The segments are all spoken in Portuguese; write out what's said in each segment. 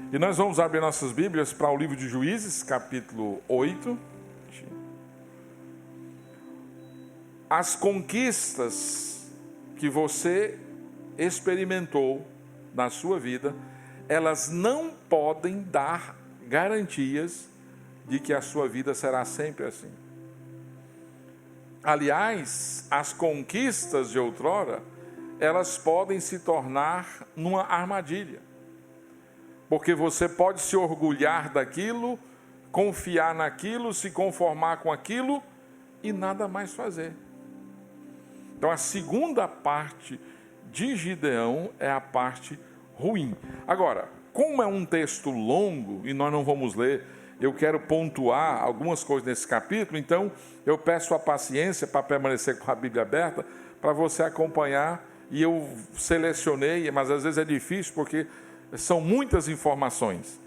E nós vamos abrir nossas Bíblias para o livro de Juízes, capítulo 8. As conquistas que você experimentou na sua vida, elas não podem dar garantias de que a sua vida será sempre assim. Aliás, as conquistas de outrora, elas podem se tornar numa armadilha. Porque você pode se orgulhar daquilo, confiar naquilo, se conformar com aquilo e nada mais fazer. Então a segunda parte de Gideão é a parte ruim. Agora, como é um texto longo e nós não vamos ler, eu quero pontuar algumas coisas nesse capítulo, então eu peço a paciência para permanecer com a Bíblia aberta, para você acompanhar, e eu selecionei, mas às vezes é difícil porque são muitas informações.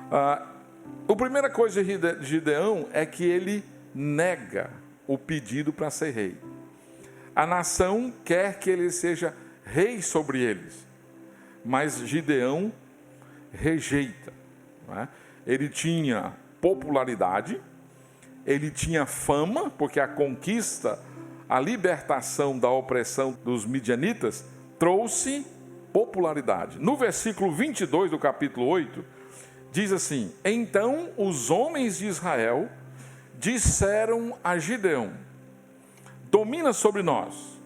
A primeira coisa de Gideão é que ele nega o pedido para ser rei. A nação quer que ele seja rei sobre eles, mas Gideão rejeita, não é? Ele tinha popularidade, ele tinha fama, porque a conquista, a libertação da opressão dos midianitas trouxe popularidade. No versículo 22 do capítulo 8, diz assim: então os homens de Israel disseram a Gideão: domina sobre nós,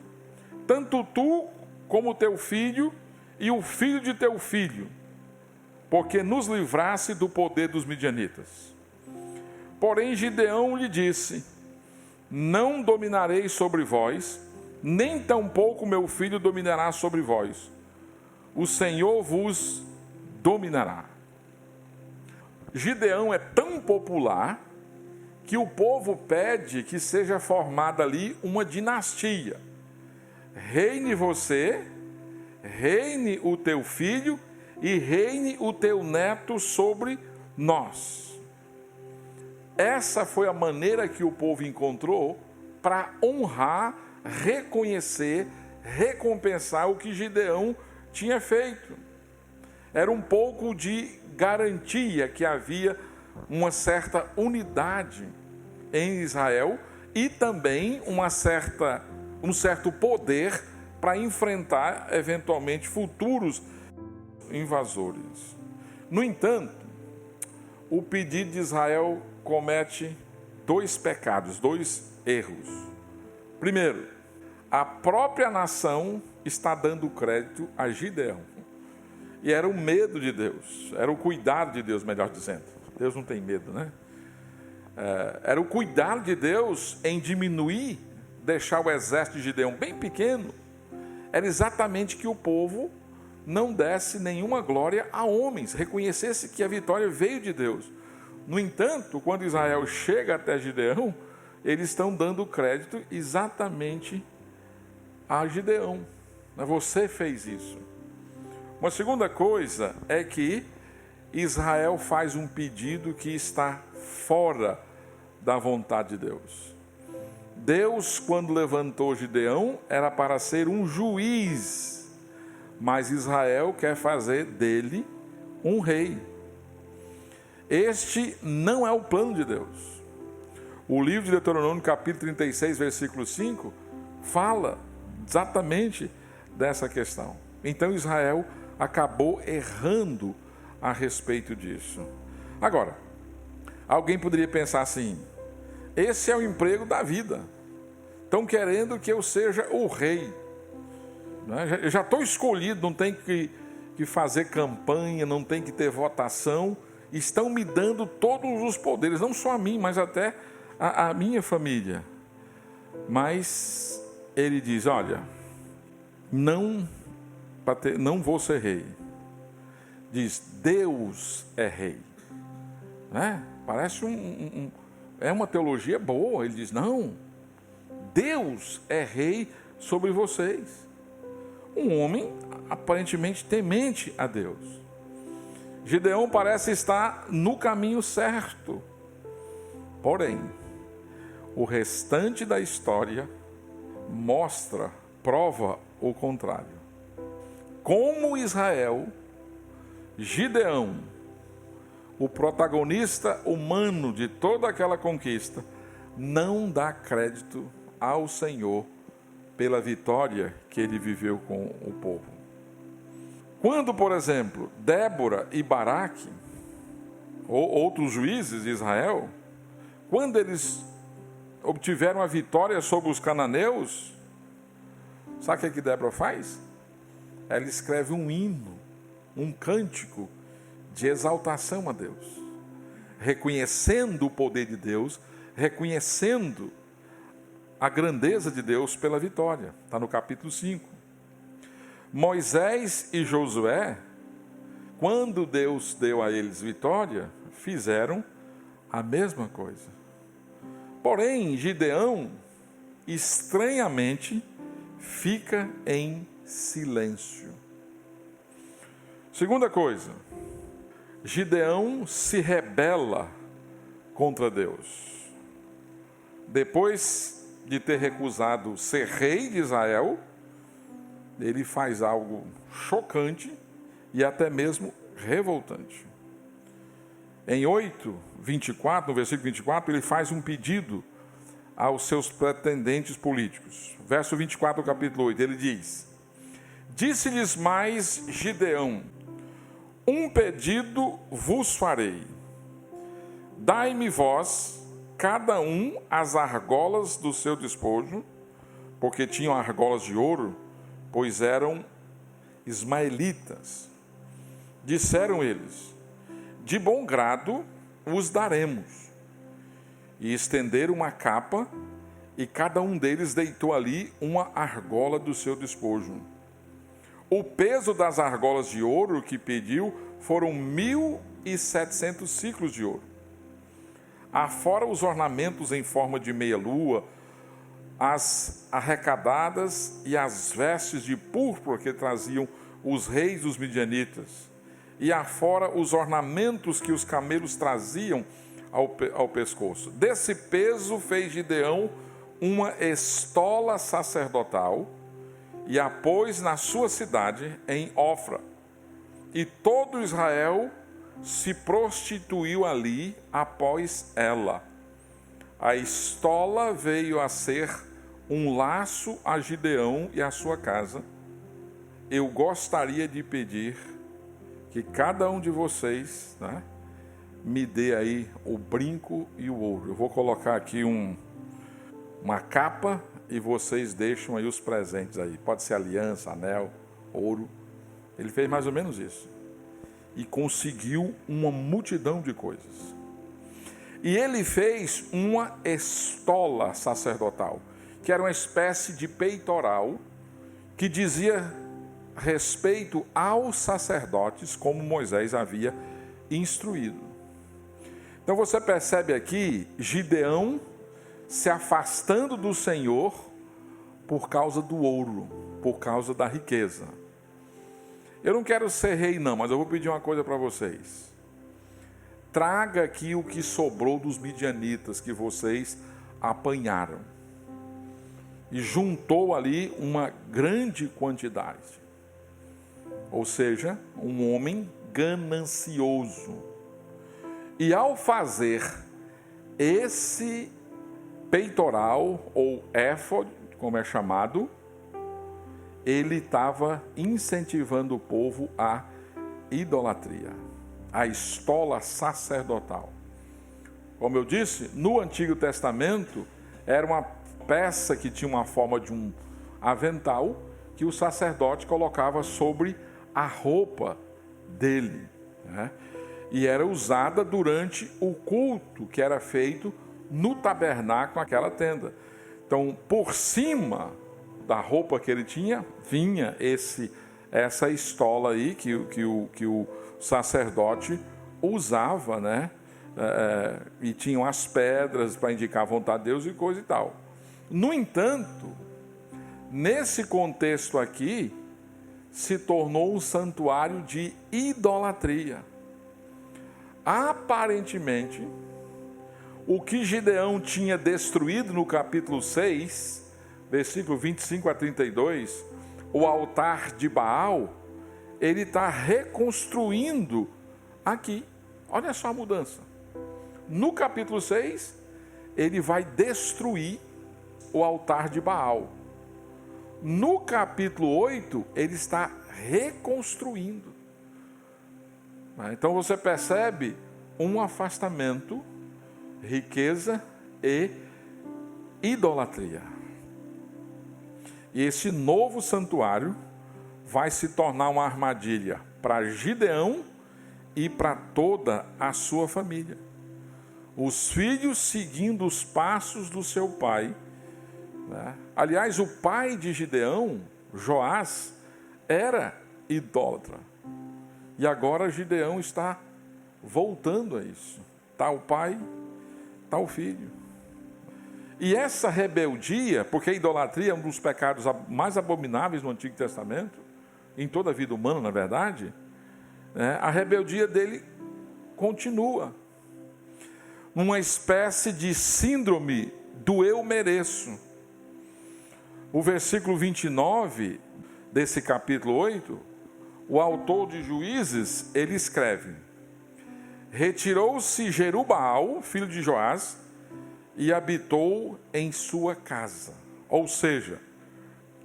tanto tu como teu filho e o filho de teu filho, porque nos livrasse do poder dos midianitas. Porém Gideão lhe disse: não dominarei sobre vós, nem tampouco meu filho dominará sobre vós. O Senhor vos dominará. Gideão é tão popular que o povo pede que seja formada ali uma dinastia. Reine você, reine o teu filho e reine o teu neto sobre nós. Essa foi a maneira que o povo encontrou para honrar, reconhecer, recompensar o que Gideão tinha feito. Era um pouco de garantia que havia uma certa unidade em Israel e também um certo poder para enfrentar eventualmente futuros invasores. No entanto, o pedido de Israel comete dois pecados, dois erros. Primeiro, a própria nação está dando crédito a Gideão. E era o medo de Deus, era o cuidado de Deus, melhor dizendo. Deus não tem medo, né? Era o cuidado de Deus em diminuir, deixar o exército de Gideão bem pequeno. Era exatamente que o povo não desse nenhuma glória a homens, reconhecesse que a vitória veio de Deus. No entanto, quando Israel chega até Gideão, eles estão dando crédito exatamente a Gideão. Você fez isso. Uma segunda coisa é que Israel faz um pedido que está fora da vontade de Deus. Deus, quando levantou Gideão, era para ser um juiz, mas Israel quer fazer dele um rei. Este não é o plano de Deus. O livro de Deuteronômio, capítulo 36, versículo 5, fala exatamente dessa questão. Então Israel acabou errando a respeito disso. Agora, alguém poderia pensar assim: esse é o emprego da vida, estão querendo que eu seja o rei, eu já estou escolhido, não tem que fazer campanha, não tem que ter votação, estão me dando todos os poderes, não só a mim, mas até a minha família. Mas ele diz: olha, não vou ser rei. Diz: Deus é rei, né? Parece é uma teologia boa. Ele diz: não, Deus é rei sobre vocês. Um homem aparentemente temente a Deus. Gideão parece estar no caminho certo, porém o restante da história prova o contrário. Como Israel, Gideão o protagonista humano de toda aquela conquista, não dá crédito ao Senhor pela vitória que ele viveu com o povo. Quando, por exemplo, Débora e Baraque, ou outros juízes de Israel, quando eles obtiveram a vitória sobre os cananeus, sabe o que Débora faz? Ela escreve um hino, um cântico de exaltação a Deus, reconhecendo o poder de Deus, reconhecendo a grandeza de Deus pela vitória. Está no capítulo 5. Moisés e Josué, quando Deus deu a eles vitória, fizeram a mesma coisa. Porém, Gideão, estranhamente, fica em silêncio. Segunda coisa, Gideão se rebela contra Deus. Depois de ter recusado ser rei de Israel, ele faz algo chocante e até mesmo revoltante. Em 8:24, no versículo 24, ele faz um pedido aos seus pretendentes políticos. Verso 24 do capítulo 8, ele diz: Disse-lhes mais Gideão: Um pedido vos farei. Dai-me vós, cada um, as argolas do seu despojo, porque tinham argolas de ouro, pois eram ismaelitas. Disseram eles: De bom grado os daremos. E estenderam uma capa, e cada um deles deitou ali uma argola do seu despojo. O peso das argolas de ouro que pediu foram 1.700 ciclos de ouro. Afora os ornamentos em forma de meia-lua, as arrecadadas e as vestes de púrpura que traziam os reis dos midianitas, e afora os ornamentos que os camelos traziam ao pescoço. Desse peso fez Gideão uma estola sacerdotal e a pôs na sua cidade, em Ofra. E todo Israel se prostituiu ali após ela. A estola veio a ser um laço a Gideão e a sua casa. Eu gostaria de pedir que cada um de vocês, me dê aí o brinco e o ouro. Eu vou colocar aqui uma capa e vocês deixam aí os presentes aí. Pode ser aliança, anel, ouro. Ele fez mais ou menos isso. E conseguiu uma multidão de coisas. E ele fez uma estola sacerdotal, que era uma espécie de peitoral, que dizia respeito aos sacerdotes, como Moisés havia instruído. Então você percebe aqui Gideão se afastando do Senhor por causa do ouro, por causa da riqueza. Eu não quero ser rei não, mas eu vou pedir uma coisa para vocês. Traga aqui o que sobrou dos midianitas que vocês apanharam. E juntou ali uma grande quantidade. Ou seja, um homem ganancioso. E ao fazer esse peitoral, ou éfode, como é chamado, ele estava incentivando o povo à idolatria, à estola sacerdotal. Como eu disse, no Antigo Testamento, era uma peça que tinha uma forma de um avental que o sacerdote colocava sobre a roupa dele, E era usada durante o culto que era feito no tabernáculo, aquela tenda. Então, por cima da roupa que ele tinha, vinha essa estola aí que o sacerdote usava, e tinham as pedras para indicar a vontade de Deus e coisa e tal. No entanto, nesse contexto aqui, se tornou um santuário de idolatria. Aparentemente, o que Gideão tinha destruído no capítulo 6, versículo 25 a 32, o altar de Baal, ele está reconstruindo aqui. Olha só a mudança. No capítulo 6, ele vai destruir o altar de Baal. No capítulo 8, ele está reconstruindo. Então você percebe um afastamento, riqueza e idolatria. E esse novo santuário vai se tornar uma armadilha para Gideão e para toda a sua família. Os filhos seguindo os passos do seu pai. Aliás, o pai de Gideão, Joás, era idólatra. E agora Gideão está voltando a isso. Está o pai, está o filho. E essa rebeldia, porque a idolatria é um dos pecados mais abomináveis no Antigo Testamento, em toda a vida humana, na verdade, a rebeldia dele continua. Uma espécie de síndrome do eu mereço. O versículo 29 desse capítulo 8, o autor de Juízes, ele escreve: retirou-se Jerubaal, filho de Joás, e habitou em sua casa. Ou seja,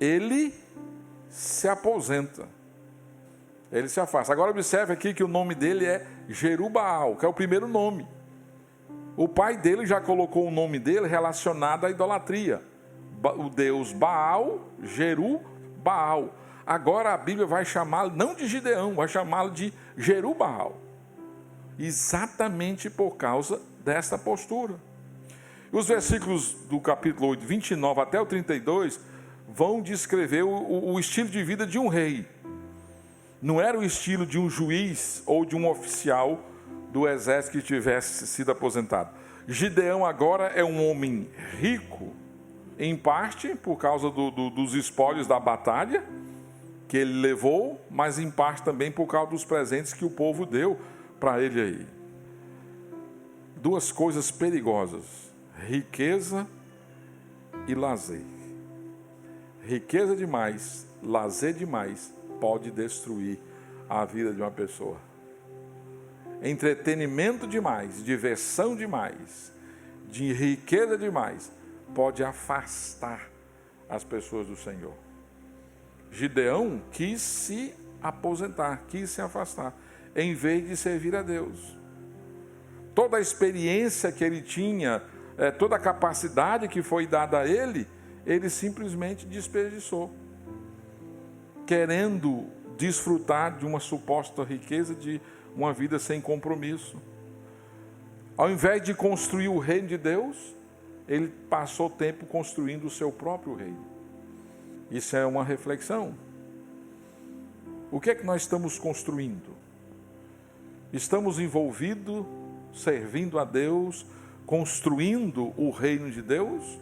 ele se aposenta. Ele se afasta. Agora observe aqui que o nome dele é Jerubaal, que é o primeiro nome. O pai dele já colocou o nome dele relacionado à idolatria. O deus Baal, Jerubaal. Agora a Bíblia vai chamá-lo não de Gideão, vai chamá-lo de Jerubaal. Exatamente por causa desta postura. Os versículos do capítulo 8, 29 até o 32, vão descrever o estilo de vida de um rei. Não era o estilo de um juiz ou de um oficial do exército que tivesse sido aposentado. Gideão agora é um homem rico, em parte por causa dos espólios da batalha que ele levou, mas em parte também por causa dos presentes que o povo deu para ele aí. Duas coisas perigosas: riqueza e lazer. Riqueza demais, lazer demais, pode destruir a vida de uma pessoa. Entretenimento demais, diversão demais, de riqueza demais, pode afastar as pessoas do Senhor. Gideão quis se aposentar, quis se afastar, em vez de servir a Deus. Toda a experiência que ele tinha, toda a capacidade que foi dada a ele, ele simplesmente desperdiçou, querendo desfrutar de uma suposta riqueza, de uma vida sem compromisso. Ao invés de construir o reino de Deus, ele passou tempo construindo o seu próprio reino. Isso é uma reflexão. O que é que nós estamos construindo? Estamos envolvidos, servindo a Deus, construindo o reino de Deus?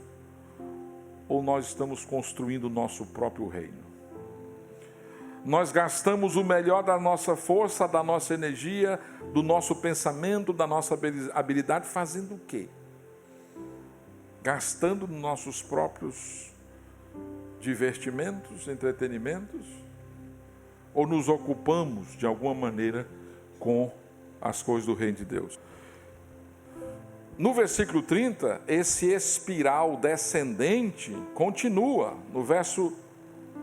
Ou nós estamos construindo o nosso próprio reino? Nós gastamos o melhor da nossa força, da nossa energia, do nosso pensamento, da nossa habilidade, fazendo o quê? Gastando nos nossos próprios divertimentos, entretenimentos? Ou nos ocupamos, de alguma maneira, com as coisas do reino de Deus? No versículo 30, esse espiral descendente continua. No verso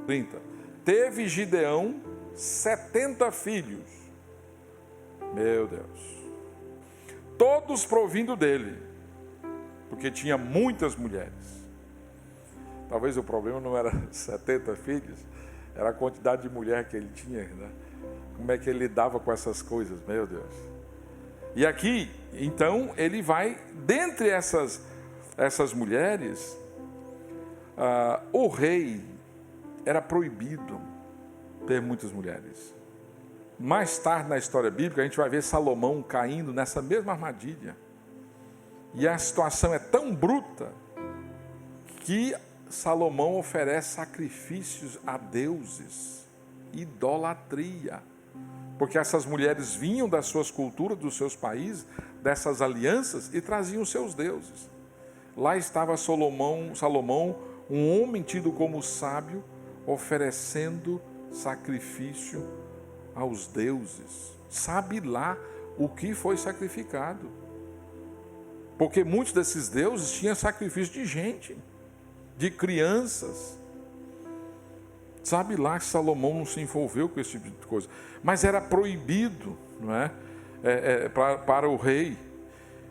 30, teve Gideão 70 filhos. Meu Deus. Todos provindo dele, porque tinha muitas mulheres. Talvez o problema não era 70 filhos, era a quantidade de mulher que ele tinha, né? Como é que ele lidava com essas coisas, meu Deus. E aqui, então, ele vai, dentre essas mulheres, o rei era proibido ter muitas mulheres. Mais tarde na história bíblica, a gente vai ver Salomão caindo nessa mesma armadilha. E a situação é tão bruta que Salomão oferece sacrifícios a deuses, idolatria. Porque essas mulheres vinham das suas culturas, dos seus países, dessas alianças, e traziam seus deuses. Lá estava Salomão, um homem tido como sábio, oferecendo sacrifício aos deuses. Sabe lá o que foi sacrificado. Porque muitos desses deuses tinham sacrifício de gente, de crianças. Sabe lá que Salomão não se envolveu com esse tipo de coisa. Mas era proibido, não é? Para o rei.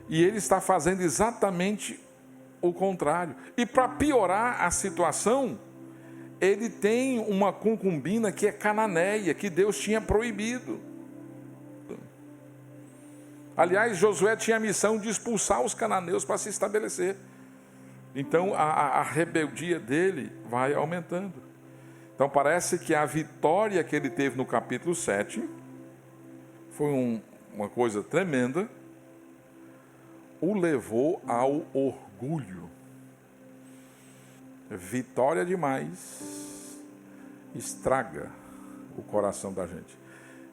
E ele está fazendo exatamente o contrário. E para piorar a situação, ele tem uma concubina que é cananeia, que Deus tinha proibido. Aliás, Josué tinha a missão de expulsar os cananeus para se estabelecer. Então, a rebeldia dele vai aumentando. Então, parece que a vitória que ele teve no capítulo 7 foi uma coisa tremenda, o levou ao orgulho. Vitória demais estraga o coração da gente.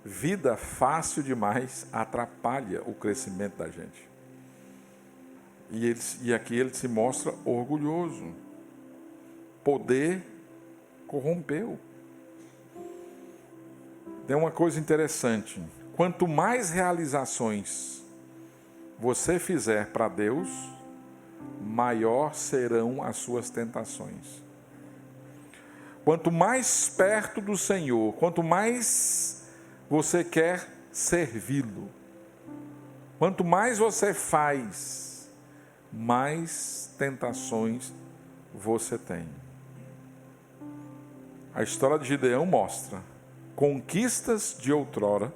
Vida fácil demais atrapalha o crescimento da gente. E aqui ele se mostra orgulhoso. Poder corrompeu. Tem uma coisa interessante. Quanto mais realizações você fizer para Deus, maior serão as suas tentações. Quanto mais perto do Senhor, quanto mais você quer servi-lo, quanto mais você faz, mais tentações você tem. A história de Gideão mostra: conquistas de outrora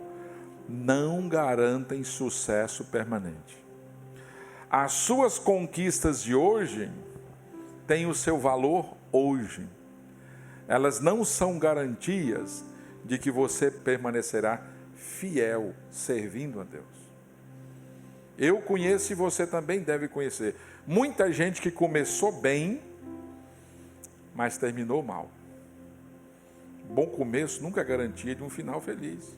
não garantem sucesso permanente. As suas conquistas de hoje têm o seu valor hoje. Elas não são garantias de que você permanecerá fiel, servindo a Deus. Eu conheço e você também deve conhecer muita gente que começou bem, mas terminou mal. Bom começo nunca é garantia de um final feliz.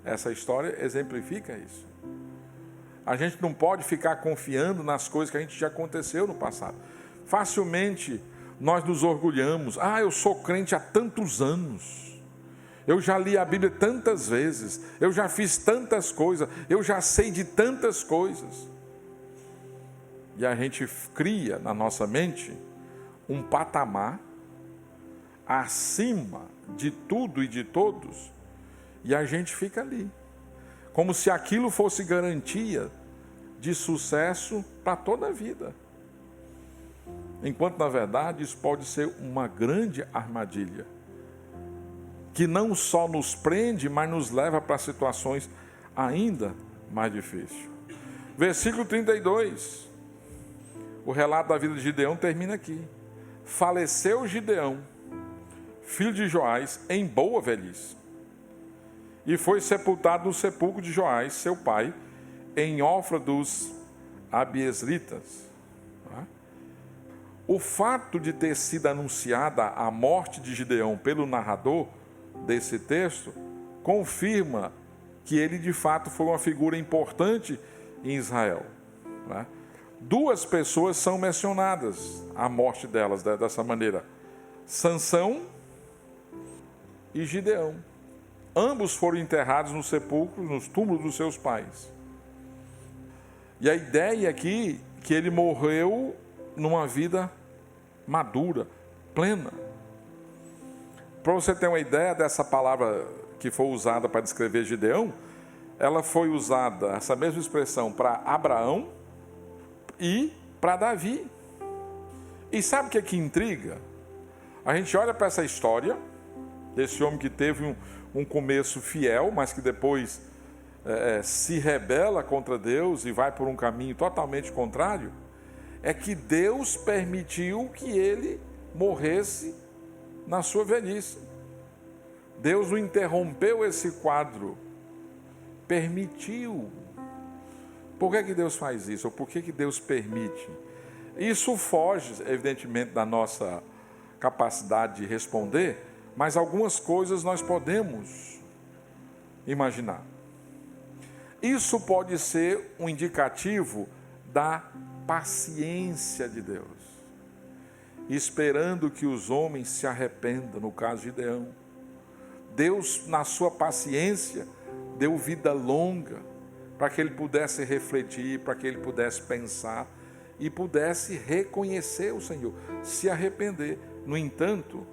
Essa história exemplifica isso. A gente não pode ficar confiando nas coisas que a gente já aconteceu no passado. Facilmente nós nos orgulhamos. Eu sou crente há tantos anos. Eu já li a Bíblia tantas vezes. Eu já fiz tantas coisas. Eu já sei de tantas coisas. E a gente cria na nossa mente um patamar acima de tudo e de todos. E a gente fica ali. Como se aquilo fosse garantia de sucesso para toda a vida. Enquanto, na verdade, isso pode ser uma grande armadilha, que não só nos prende, mas nos leva para situações ainda mais difíceis. Versículo 32, o relato da vida de Gideão termina aqui. Faleceu Gideão, filho de Joás, em boa velhice, e foi sepultado no sepulcro de Joás, seu pai, em Ofra dos Abiesritas. O fato de ter sido anunciada a morte de Gideão pelo narrador desse texto confirma que ele de fato foi uma figura importante em Israel. Duas pessoas são mencionadas, a morte delas dessa maneira: Sansão e Gideão. Ambos foram enterrados nos sepulcros, nos túmulos dos seus pais. E a ideia aqui é que ele morreu numa vida madura, plena. Para você ter uma ideia dessa palavra que foi usada para descrever Gideão, ela foi usada, essa mesma expressão, para Abraão e para Davi. E sabe o que é que intriga? A gente olha para essa história desse homem que teve um começo fiel, mas que depois se rebela contra Deus e vai por um caminho totalmente contrário. É que Deus permitiu que ele morresse na sua velhice. Deus não interrompeu esse quadro, permitiu. Por que Deus faz isso? Ou por que Deus permite? Isso foge, evidentemente, da nossa capacidade de responder, mas algumas coisas nós podemos imaginar. Isso pode ser um indicativo da paciência de Deus, esperando que os homens se arrependam, no caso de Gideão. Deus, na sua paciência, deu vida longa para que ele pudesse refletir, para que ele pudesse pensar e pudesse reconhecer o Senhor, se arrepender. No entanto,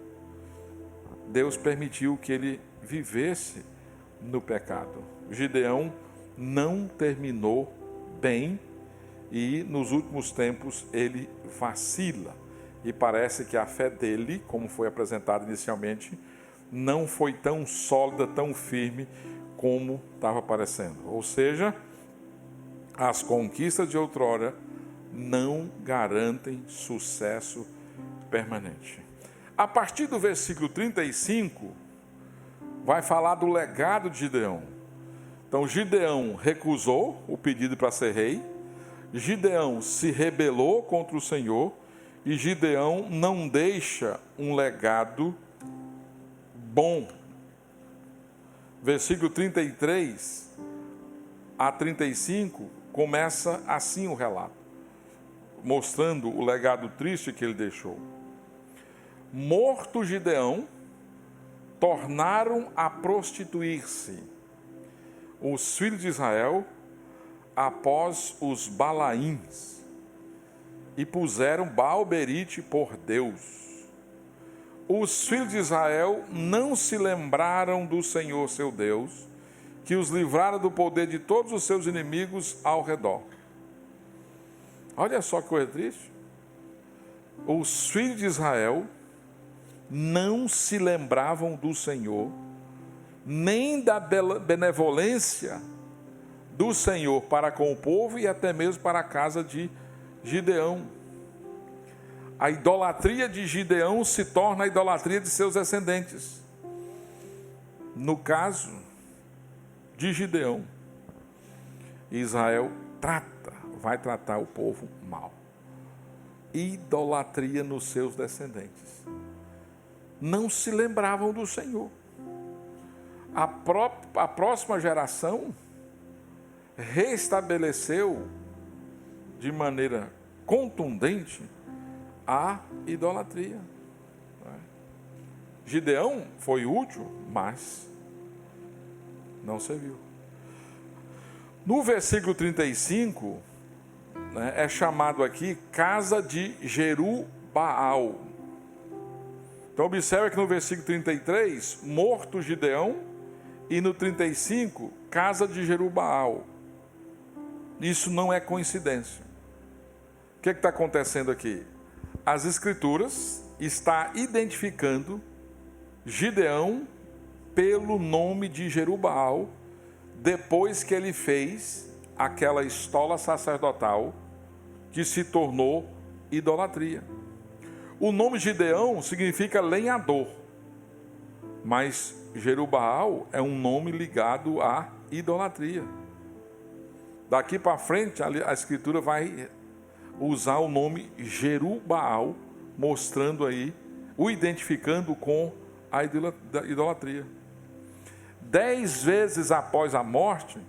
Deus permitiu que ele vivesse no pecado. Gideão não terminou bem e nos últimos tempos ele vacila. E parece que a fé dele, como foi apresentado inicialmente, não foi tão sólida, tão firme como estava parecendo. Ou seja, as conquistas de outrora não garantem sucesso permanente. A partir do versículo 35, vai falar do legado de Gideão. Então, Gideão recusou o pedido para ser rei, Gideão se rebelou contra o Senhor e Gideão não deixa um legado bom. Versículo 33 a 35 começa assim o relato, mostrando o legado triste que ele deixou. Morto Gideão, tornaram a prostituir-se os filhos de Israel após os Balaíns e puseram Baal-berite por Deus. Os filhos de Israel não se lembraram do Senhor seu Deus, que os livrara do poder de todos os seus inimigos ao redor. Olha só que coisa triste. Os filhos de Israel não se lembravam do Senhor, nem da benevolência do Senhor para com o povo e até mesmo para a casa de Gideão. A idolatria de Gideão se torna a idolatria de seus descendentes. No caso de Gideão, Israel vai tratar o povo mal. Idolatria nos seus descendentes. Não se lembravam do Senhor. A próxima geração restabeleceu de maneira contundente a idolatria. Gideão foi útil, mas não serviu. No versículo 35, é chamado aqui casa de Jeru-Baal. Então observe que no versículo 33, morto Gideão, e no 35, casa de Jeru-Baal. Isso não é coincidência. O que está acontecendo aqui? As Escrituras estão identificando Gideão pelo nome de Jeru-Baal, depois que ele fez aquela estola sacerdotal que se tornou idolatria. O nome Gideão significa lenhador, mas Jeru-Baal é um nome ligado à idolatria. Daqui para frente, a Escritura vai usar o nome Jeru-Baal, mostrando aí, o identificando com a idolatria. 10 vezes após a morte,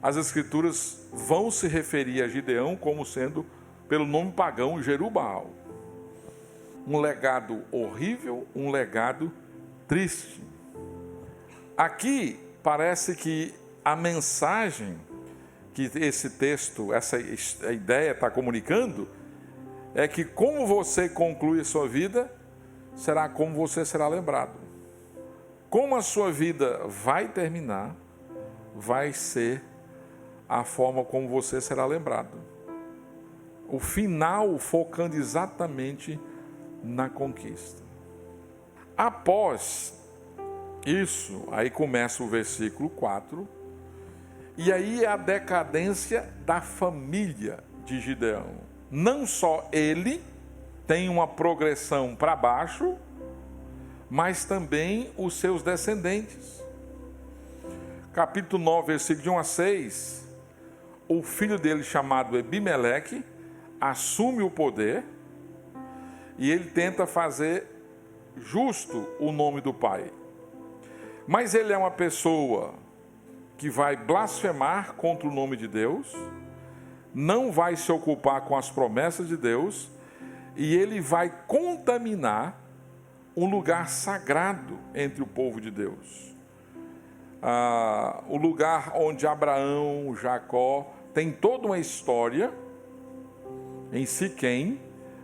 as Escrituras vão se referir a Gideão como sendo, pelo nome pagão, Jeru-Baal. Um legado horrível, um legado triste. Aqui parece que a mensagem que esse texto, essa ideia está comunicando, é que como você conclui a sua vida, será como você será lembrado. Como a sua vida vai terminar, vai ser a forma como você será lembrado. O final focando exatamente na conquista. Após isso, aí começa o versículo 4, e aí é a decadência da família de Gideão. Não só ele tem uma progressão para baixo, mas também os seus descendentes. Capítulo 9, versículo de 1 a 6, o filho dele, chamado Ebimeleque, assume o poder e ele tenta fazer justo o nome do pai. Mas ele é uma pessoa que vai blasfemar contra o nome de Deus, não vai se ocupar com as promessas de Deus, e ele vai contaminar um lugar sagrado entre o povo de Deus. o lugar onde Abraão, Jacó, tem toda uma história em Siquém,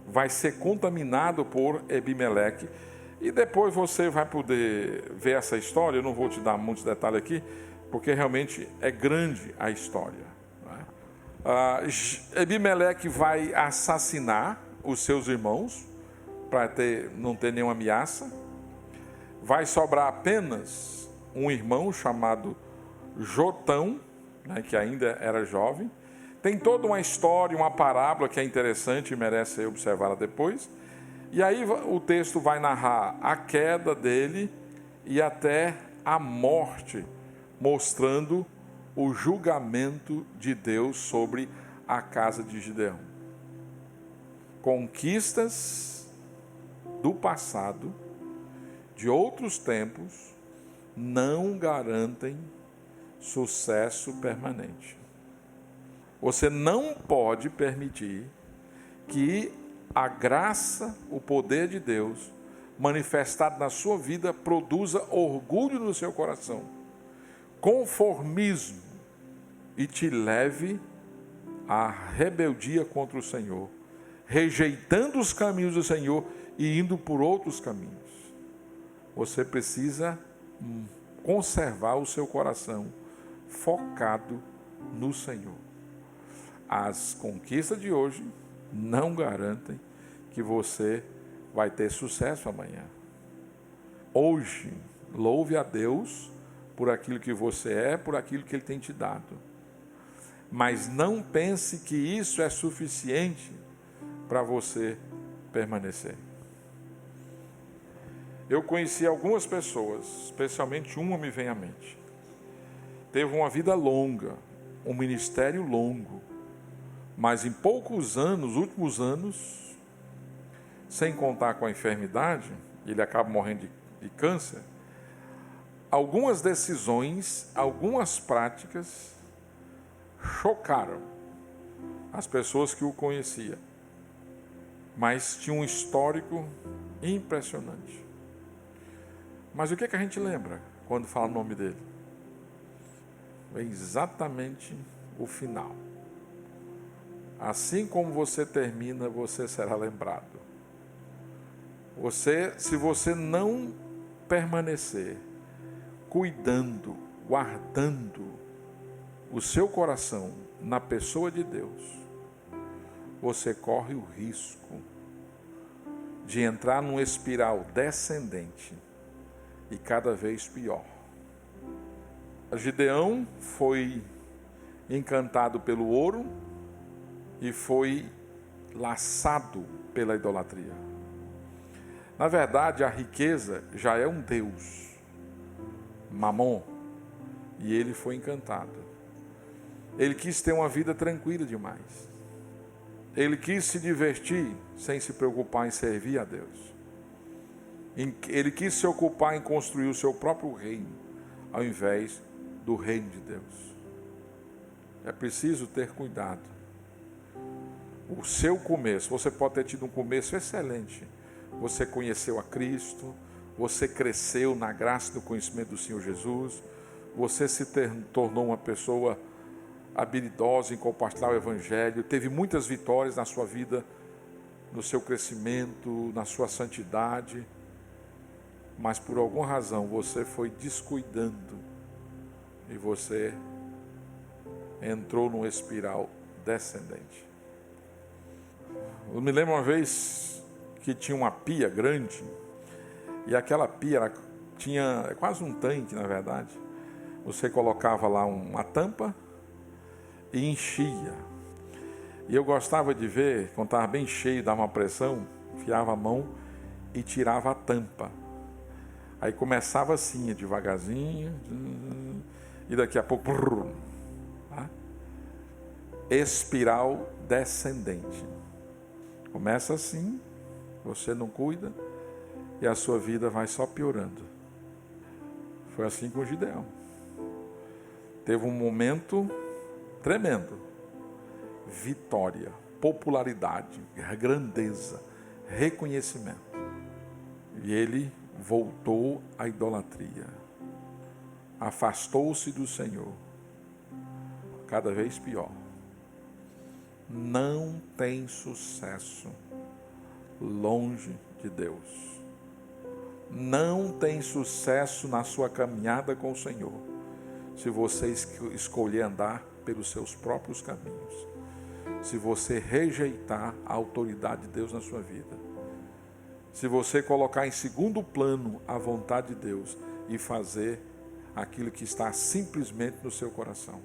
vai ser contaminado por Ebimeleque. E depois você vai poder ver essa história. Eu não vou te dar muitos detalhes aqui, porque realmente é grande a história. Ebimeleque vai assassinar os seus irmãos para não ter nenhuma ameaça. Vai sobrar apenas um irmão chamado Jotão, que ainda era jovem. Tem toda uma história, uma parábola que é interessante e merece ser observada depois. E aí o texto vai narrar a queda dele e até a morte, mostrando o julgamento de Deus sobre a casa de Gideão. Conquistas do passado, de outros tempos, não garantem sucesso permanente. Você não pode permitir que a graça, o poder de Deus, manifestado na sua vida, produza orgulho no seu coração, conformismo, e te leve à rebeldia contra o Senhor, rejeitando os caminhos do Senhor e indo por outros caminhos. Você precisa conservar o seu coração focado no Senhor. As conquistas de hoje não garantem que você vai ter sucesso amanhã. Hoje, louve a Deus por aquilo que você é, por aquilo que Ele tem te dado. Mas não pense que isso é suficiente para você permanecer. Eu conheci algumas pessoas, especialmente uma me vem à mente. Teve uma vida longa, um ministério longo, mas em poucos anos, últimos anos, sem contar com a enfermidade, ele acaba morrendo de câncer, algumas decisões, algumas práticas chocaram as pessoas que o conheciam, mas tinha um histórico impressionante. Mas o que a gente lembra quando fala o nome dele? É exatamente o final. Assim como você termina, você será lembrado. Se você não permanecer cuidando, guardando o seu coração na pessoa de Deus, você corre o risco de entrar numa espiral descendente e cada vez pior. Gideão foi encantado pelo ouro e foi laçado pela idolatria. Na verdade, a riqueza já é um deus, Mamon, e ele foi encantado. Ele quis ter uma vida tranquila demais. Ele quis se divertir sem se preocupar em servir a Deus. Ele quis se ocupar em construir o seu próprio reino, ao invés do reino de Deus. É preciso ter cuidado. O seu começo, você pode ter tido um começo excelente. Você conheceu a Cristo, você cresceu na graça do conhecimento do Senhor Jesus, você se tornou uma pessoa habilidosa em compartilhar o Evangelho, teve muitas vitórias na sua vida, no seu crescimento, na sua santidade, mas por alguma razão você foi descuidando e você entrou numa espiral descendente. Eu me lembro uma vez que tinha uma pia grande, e aquela pia tinha quase um tanque, na verdade. Você colocava lá uma tampa e enchia. E eu gostava de ver, quando estava bem cheio, dava uma pressão, enfiava a mão e tirava a tampa. Aí começava assim, devagarzinho, e daqui a pouco, tá? Espiral descendente. Começa assim, você não cuida, e a sua vida vai só piorando. Foi assim com o Gideão. Teve um momento tremendo. Vitória, popularidade, grandeza, reconhecimento. E ele voltou à idolatria. afastou-se do Senhor, cada vez pior. Não tem sucesso longe de Deus. Não tem sucesso na sua caminhada com o Senhor, se você escolher andar pelos seus próprios caminhos, se você rejeitar a autoridade de Deus na sua vida, se você colocar em segundo plano a vontade de Deus e fazer aquilo que está simplesmente no seu coração.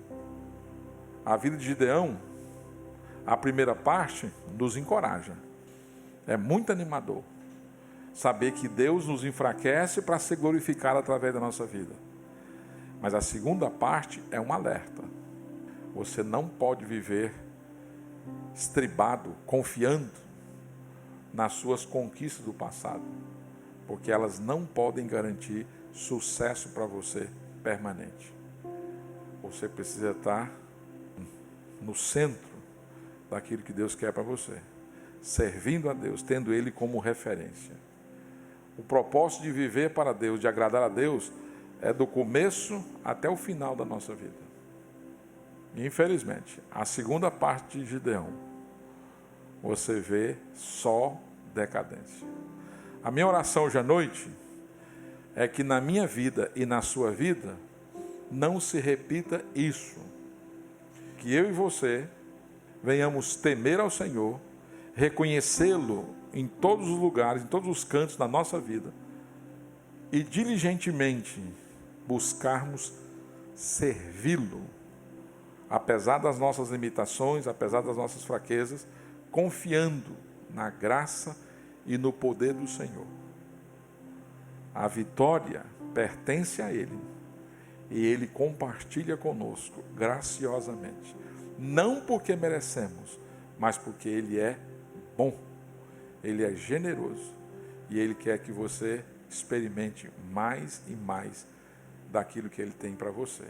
A vida de Gideão, a primeira parte, nos encoraja. É muito animador saber que Deus nos enfraquece para ser glorificado através da nossa vida. Mas a segunda parte é um alerta. Você não pode viver estribado, confiando nas suas conquistas do passado, porque elas não podem garantir sucesso para você permanente. Você precisa estar no centro daquilo que Deus quer para você, servindo a Deus, tendo Ele como referência. O propósito de viver para Deus, de agradar a Deus, é do começo até o final da nossa vida. E, infelizmente, a segunda parte de Gideão, você vê só decadência. A minha oração hoje à noite é que na minha vida e na sua vida não se repita isso. Que eu e você venhamos temer ao Senhor, reconhecê-lo em todos os lugares, em todos os cantos da nossa vida e diligentemente buscarmos servi-lo, apesar das nossas limitações, apesar das nossas fraquezas, confiando na graça e no poder do Senhor. A vitória pertence a Ele e Ele compartilha conosco graciosamente. Não porque merecemos, mas porque Ele é bom, Ele é generoso e Ele quer que você experimente mais e mais daquilo que Ele tem para você.